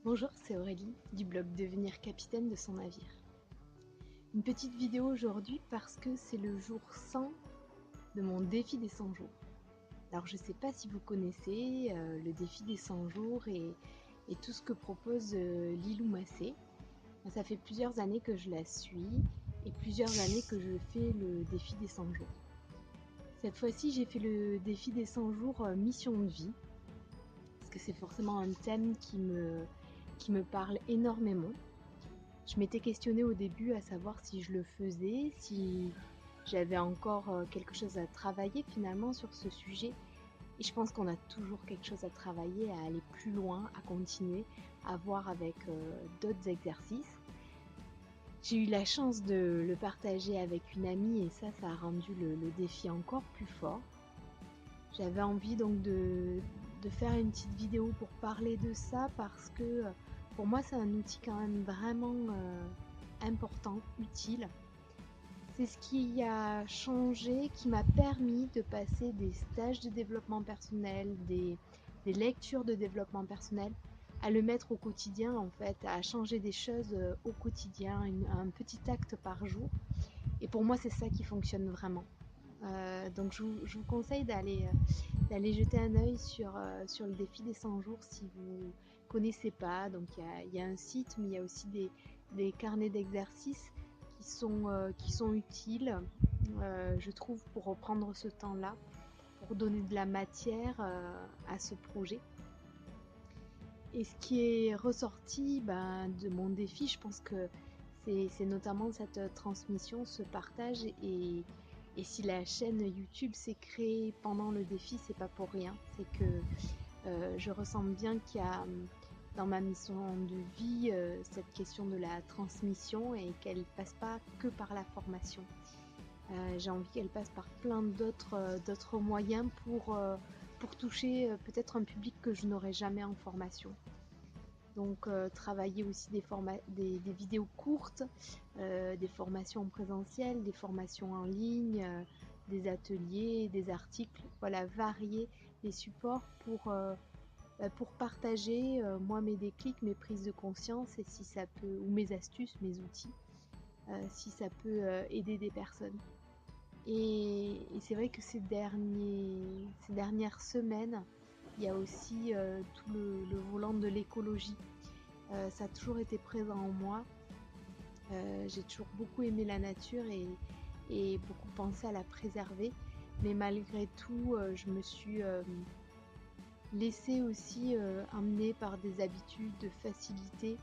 Bonjour, c'est Aurélie du blog Devenir capitaine de son navire. Une petite vidéo aujourd'hui parce que c'est le jour 100 de mon défi des 100 jours. Alors je ne sais pas si vous connaissez le défi des 100 jours et tout ce que propose Lilou Massé. Ça fait plusieurs années que je la suis et plusieurs années que je fais le défi des 100 jours. Cette fois-ci j'ai fait le défi des 100 jours mission de vie parce que c'est forcément un thème qui me parle énormément. Je m'étais questionnée au début à savoir si je le faisais, si j'avais encore quelque chose à travailler finalement sur ce sujet. Et je pense qu'on a toujours quelque chose à travailler, à aller plus loin, à continuer, à voir avec d'autres exercices. J'ai eu la chance de le partager avec une amie et ça a rendu le défi encore plus fort. J'avais envie donc de faire une petite vidéo pour parler de ça parce que pour moi c'est un outil quand même vraiment important, utile. C'est ce qui a changé, qui m'a permis de passer des stages de développement personnel, des lectures de développement personnel, à le mettre au quotidien en fait, à changer des choses au quotidien, un petit acte par jour. Et pour moi c'est ça qui fonctionne vraiment. Donc je vous conseille d'aller jeter un œil sur le défi des 100 jours si vous ne connaissez pas. Donc il y a un site, mais il y a aussi des carnets d'exercices qui sont utiles, je trouve, pour reprendre ce temps-là, pour donner de la matière à ce projet. Et ce qui est ressorti de mon défi, je pense que c'est notamment cette transmission, ce partage. Et si la chaîne YouTube s'est créée pendant le défi, c'est pas pour rien. C'est que je ressens bien qu'il y a dans ma mission de vie cette question de la transmission et qu'elle passe pas que par la formation. J'ai envie qu'elle passe par plein d'autres moyens pour toucher peut-être un public que je n'aurais jamais en formation. Donc travailler aussi des vidéos courtes, des formations en présentiel, des formations en ligne, des ateliers, des articles, voilà, varier les supports pour partager moi mes déclics, mes prises de conscience et si ça peut, ou mes astuces, mes outils, si ça peut aider des personnes. Et c'est vrai que ces dernières semaines, il y a aussi tout le volant de l'écologie. Ça a toujours été présent en moi. J'ai toujours beaucoup aimé la nature et beaucoup pensé à la préserver. Mais malgré tout, je me suis laissée aussi emmener par des habitudes de facilité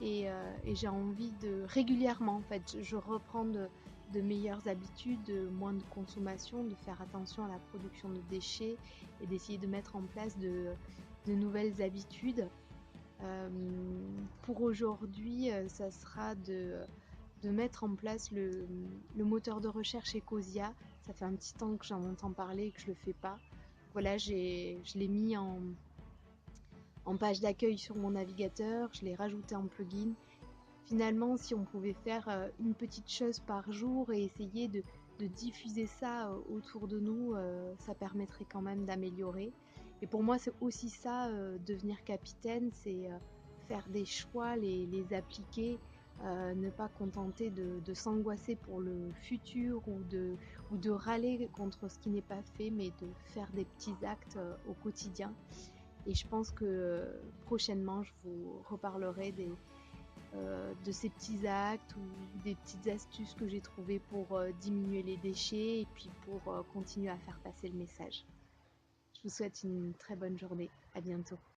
et j'ai envie de régulièrement, en fait, je reprends de meilleures habitudes, de moins de consommation, de faire attention à la production de déchets et d'essayer de mettre en place de nouvelles habitudes. Euh, pour aujourd'hui, ça sera de mettre en place le moteur de recherche Ecosia. Ça fait un petit temps que j'en entends parler et que je le fais pas. Voilà, je l'ai mis en page d'accueil sur mon navigateur, je l'ai rajouté en plugin. Finalement, si on pouvait faire une petite chose par jour et essayer de diffuser ça autour de nous, ça permettrait quand même d'améliorer. Et pour moi, c'est aussi ça, devenir capitaine, c'est faire des choix, les appliquer, ne pas contenter de s'angoisser pour le futur ou de râler contre ce qui n'est pas fait, mais de faire des petits actes au quotidien. Et je pense que prochainement, je vous reparlerai de ces petits actes ou des petites astuces que j'ai trouvées pour diminuer les déchets et puis pour continuer à faire passer le message. Je vous souhaite une très bonne journée. À bientôt.